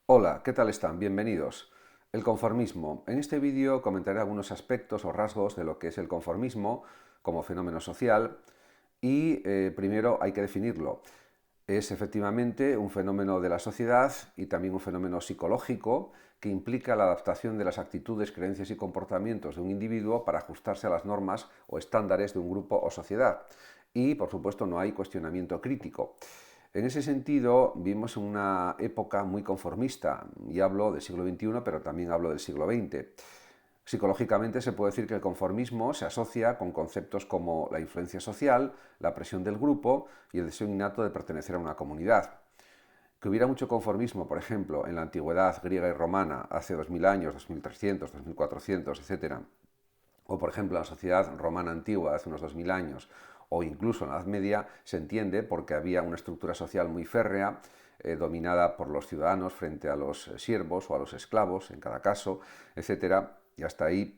Hola, ¿qué tal están? Bienvenidos. El conformismo. En este vídeo comentaré algunos aspectos o rasgos de lo que es el conformismo como fenómeno social y primero hay que definirlo. Es efectivamente un fenómeno de la sociedad y también un fenómeno psicológico que implica la adaptación de las actitudes, creencias y comportamientos de un individuo para ajustarse a las normas o estándares de un grupo o sociedad. Y, por supuesto, no hay cuestionamiento crítico. En ese sentido, vivimos en una época muy conformista, y hablo del siglo XXI, pero también hablo del siglo XX. Psicológicamente se puede decir que el conformismo se asocia con conceptos como la influencia social, la presión del grupo y el deseo innato de pertenecer a una comunidad. Que hubiera mucho conformismo, por ejemplo, en la antigüedad griega y romana, hace 2000 años, 2300, 2400, etc., o por ejemplo en la sociedad romana antigua de hace unos 2000 años, o incluso en la Edad Media, se entiende porque había una estructura social muy férrea, dominada por los ciudadanos frente a los siervos o a los esclavos, en cada caso, etcétera, y hasta ahí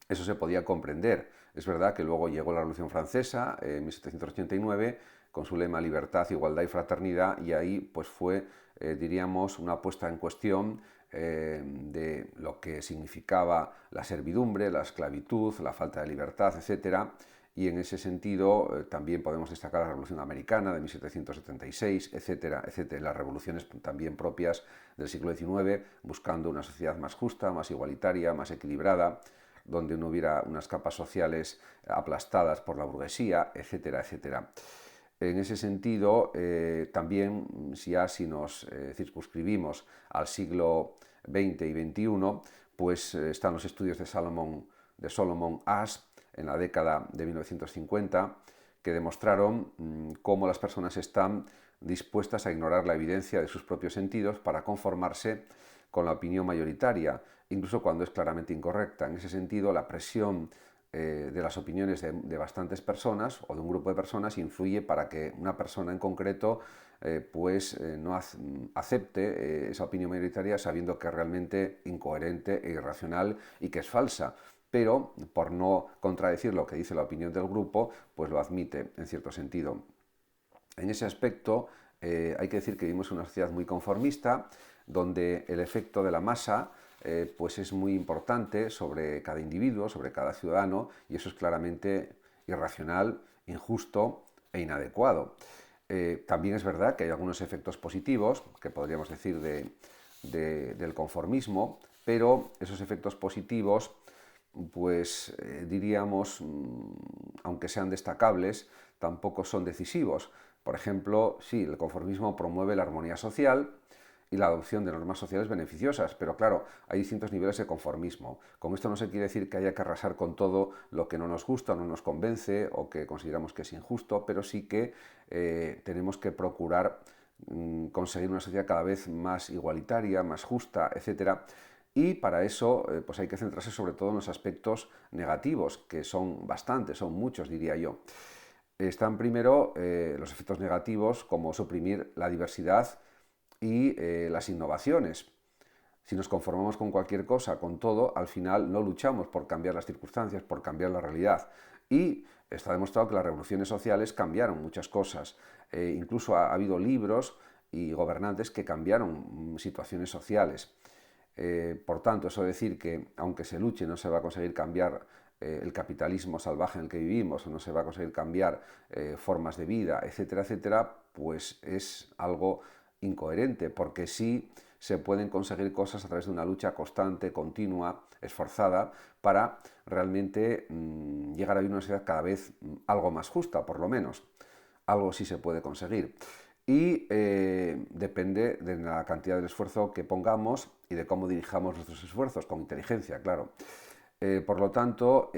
eso se podía comprender. Es verdad que luego llegó la Revolución Francesa en 1789 con su lema libertad, igualdad y fraternidad, y ahí pues fue, diríamos, una puesta en cuestión de lo que significaba la servidumbre, la esclavitud, la falta de libertad, etcétera. Y en ese sentido también podemos destacar la Revolución Americana de 1776, etcétera, etcétera. Las revoluciones también propias del siglo XIX, buscando una sociedad más justa, más igualitaria, más equilibrada, donde no hubiera unas capas sociales aplastadas por la burguesía, etcétera, etcétera. En ese sentido, también si nos circunscribimos al siglo XX y XXI, pues están los estudios de Solomon Asch en la década de 1950, que demostraron cómo las personas están dispuestas a ignorar la evidencia de sus propios sentidos para conformarse con la opinión mayoritaria, incluso cuando es claramente incorrecta. En ese sentido, la presión de las opiniones de bastantes personas o de un grupo de personas influye para que una persona en concreto no acepte esa opinión mayoritaria sabiendo que es realmente incoherente e irracional y que es falsa, pero por no contradecir lo que dice la opinión del grupo, pues lo admite en cierto sentido. En ese aspecto hay que decir que vivimos en una sociedad muy conformista, donde el efecto de la masa pues es muy importante sobre cada individuo, sobre cada ciudadano, y eso es claramente irracional, injusto e inadecuado. También es verdad que hay algunos efectos positivos, que podríamos decir del conformismo, pero esos efectos positivos, pues diríamos, aunque sean destacables, tampoco son decisivos. Por ejemplo, sí, el conformismo promueve la armonía social y la adopción de normas sociales beneficiosas, pero claro, hay distintos niveles de conformismo. Con esto no se quiere decir que haya que arrasar con todo lo que no nos gusta, o no nos convence o que consideramos que es injusto, pero sí que tenemos que procurar conseguir una sociedad cada vez más igualitaria, más justa, etcétera. Y para eso pues hay que centrarse sobre todo en los aspectos negativos, que son bastantes, son muchos, diría yo. Están primero los efectos negativos, como suprimir la diversidad y las innovaciones. Si nos conformamos con cualquier cosa, con todo, al final no luchamos por cambiar las circunstancias, por cambiar la realidad. Y está demostrado que las revoluciones sociales cambiaron muchas cosas. Incluso ha habido libros y gobernantes que cambiaron situaciones sociales. Por tanto, eso decir que aunque se luche no se va a conseguir cambiar el capitalismo salvaje en el que vivimos, o no se va a conseguir cambiar formas de vida, etcétera, etcétera, pues es algo incoherente, porque sí se pueden conseguir cosas a través de una lucha constante, continua, esforzada, para realmente llegar a vivir una sociedad cada vez algo más justa, por lo menos. Algo sí se puede conseguir. Y depende de la cantidad de esfuerzo que pongamos y de cómo dirijamos nuestros esfuerzos, con inteligencia, claro. Por lo tanto,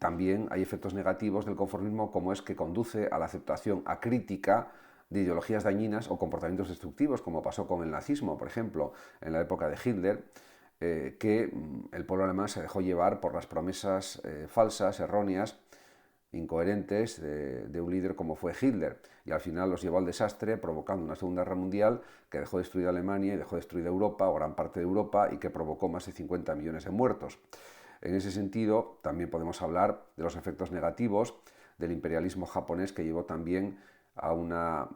también hay efectos negativos del conformismo, como es que conduce a la aceptación acrítica de ideologías dañinas o comportamientos destructivos, como pasó con el nazismo, por ejemplo, en la época de Hitler, que el pueblo alemán se dejó llevar por las promesas falsas, erróneas, incoherentes de un líder como fue Hitler, y al final los llevó al desastre, provocando una Segunda Guerra Mundial que dejó destruida Alemania y dejó destruida Europa o gran parte de Europa, y que provocó más de 50 millones de muertos. En ese sentido, también podemos hablar de los efectos negativos del imperialismo japonés, que llevó también a una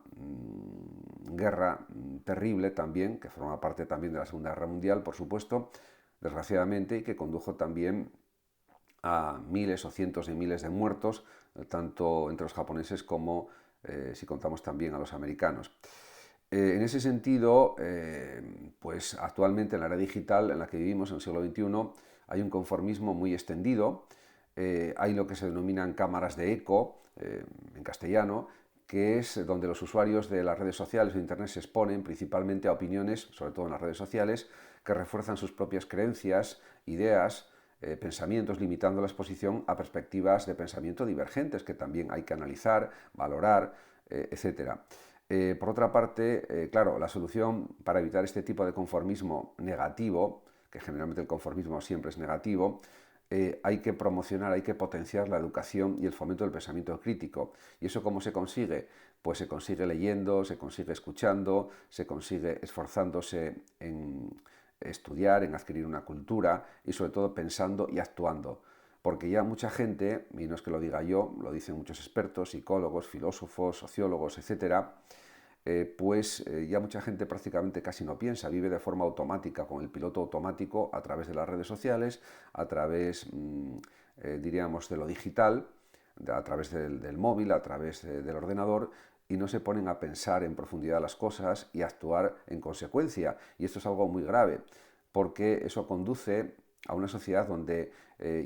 guerra terrible también, que forma parte también de la Segunda Guerra Mundial, por supuesto, desgraciadamente, y que condujo también a miles o cientos de miles de muertos, tanto entre los japoneses como, si contamos, también a los americanos. En ese sentido, pues actualmente en la era digital en la que vivimos, en el siglo XXI, hay un conformismo muy extendido. Hay lo que se denominan cámaras de eco, en castellano, que es donde los usuarios de las redes sociales o de Internet se exponen principalmente a opiniones, sobre todo en las redes sociales, que refuerzan sus propias creencias, ideas, pensamientos, limitando la exposición a perspectivas de pensamiento divergentes, que también hay que analizar, valorar, etc. Por otra parte, claro, la solución para evitar este tipo de conformismo negativo, que generalmente el conformismo siempre es negativo, hay que promocionar, hay que potenciar la educación y el fomento del pensamiento crítico. ¿Y eso cómo se consigue? Pues se consigue leyendo, se consigue escuchando, se consigue esforzándose en estudiar, en adquirir una cultura y sobre todo pensando y actuando. Porque ya mucha gente, y no es que lo diga yo, lo dicen muchos expertos, psicólogos, filósofos, sociólogos, etcétera, ya mucha gente prácticamente casi no piensa, vive de forma automática, con el piloto automático a través de las redes sociales, a través, diríamos, de lo digital, a través del móvil, a través del ordenador, y no se ponen a pensar en profundidad las cosas y a actuar en consecuencia. Y esto es algo muy grave, porque eso conduce a una sociedad donde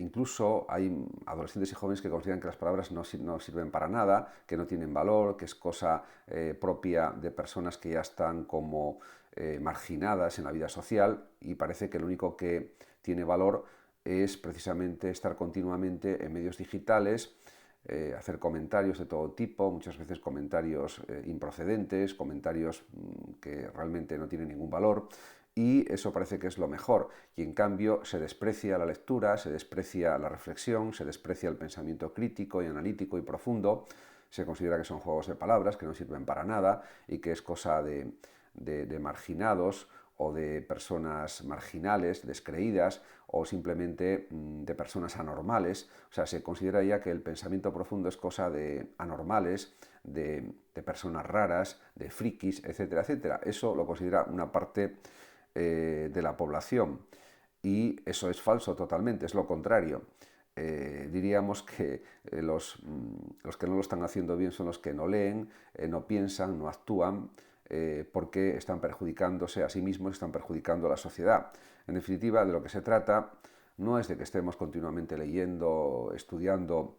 incluso hay adolescentes y jóvenes que consideran que las palabras no sirven para nada, que no tienen valor, que es cosa propia de personas que ya están como marginadas en la vida social, y parece que lo único que tiene valor es precisamente estar continuamente en medios digitales, hacer comentarios de todo tipo, muchas veces comentarios improcedentes, comentarios que realmente no tienen ningún valor, y eso parece que es lo mejor. Y en cambio se desprecia la lectura, se desprecia la reflexión, se desprecia el pensamiento crítico y analítico y profundo, se considera que son juegos de palabras, que no sirven para nada y que es cosa de marginados o de personas marginales, descreídas, o simplemente de personas anormales. O sea, se considera ya que el pensamiento profundo es cosa de anormales, de personas raras, de frikis, etcétera, etcétera. Eso lo considera una parte de la población, y eso es falso totalmente, es lo contrario. Diríamos que los que no lo están haciendo bien son los que no leen, no piensan, no actúan, porque están perjudicándose a sí mismos, están perjudicando a la sociedad. En definitiva, de lo que se trata no es de que estemos continuamente leyendo, estudiando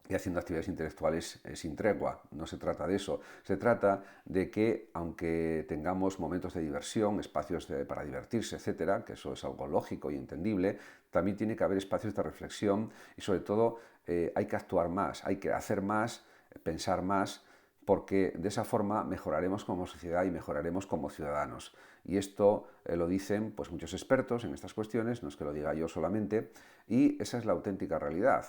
y haciendo actividades intelectuales sin tregua. No se trata de eso. Se trata de que, aunque tengamos momentos de diversión, espacios para divertirse, etcétera, que eso es algo lógico y entendible, también tiene que haber espacios de reflexión y, sobre todo, hay que actuar más, hay que hacer más, pensar más, porque de esa forma mejoraremos como sociedad y mejoraremos como ciudadanos. Y esto lo dicen pues muchos expertos en estas cuestiones, no es que lo diga yo solamente, y esa es la auténtica realidad.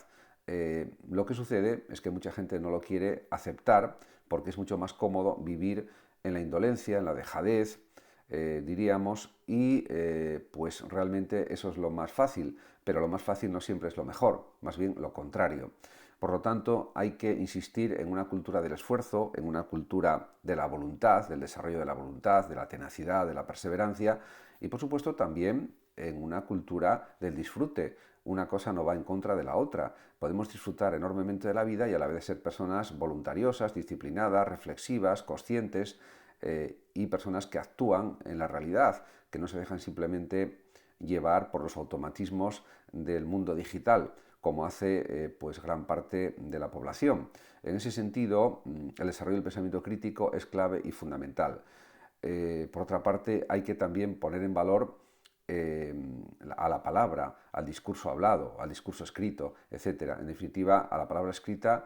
Lo que sucede es que mucha gente no lo quiere aceptar porque es mucho más cómodo vivir en la indolencia, en la dejadez, diríamos, y pues realmente eso es lo más fácil, pero lo más fácil no siempre es lo mejor, más bien lo contrario. Por lo tanto, hay que insistir en una cultura del esfuerzo, en una cultura de la voluntad, del desarrollo de la voluntad, de la tenacidad, de la perseverancia, y por supuesto también en una cultura del disfrute. Una cosa no va en contra de la otra. Podemos disfrutar enormemente de la vida y a la vez ser personas voluntariosas, disciplinadas, reflexivas, conscientes, y personas que actúan en la realidad, que no se dejan simplemente llevar por los automatismos del mundo digital, como hace pues gran parte de la población. En ese sentido, el desarrollo del pensamiento crítico es clave y fundamental. Por otra parte, hay que también poner en valor a la palabra, al discurso hablado, al discurso escrito, etc. En definitiva, a la palabra escrita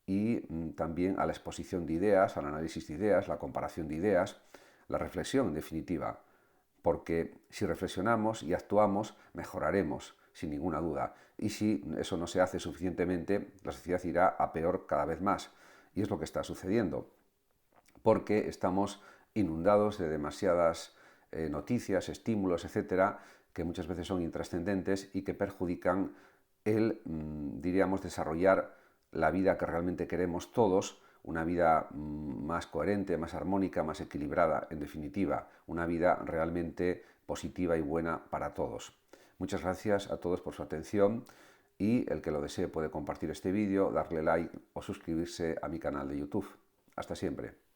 y también a la exposición de ideas, al análisis de ideas, la comparación de ideas, la reflexión, en definitiva. Porque si reflexionamos y actuamos, mejoraremos, sin ninguna duda. Y si eso no se hace suficientemente, la sociedad irá a peor cada vez más. Y es lo que está sucediendo, porque estamos inundados de demasiadas noticias, estímulos, etcétera, que muchas veces son intrascendentes y que perjudican el, diríamos, desarrollar la vida que realmente queremos todos, una vida más coherente, más armónica, más equilibrada, en definitiva, una vida realmente positiva y buena para todos. Muchas gracias a todos por su atención y el que lo desee puede compartir este vídeo, darle like o suscribirse a mi canal de YouTube. Hasta siempre.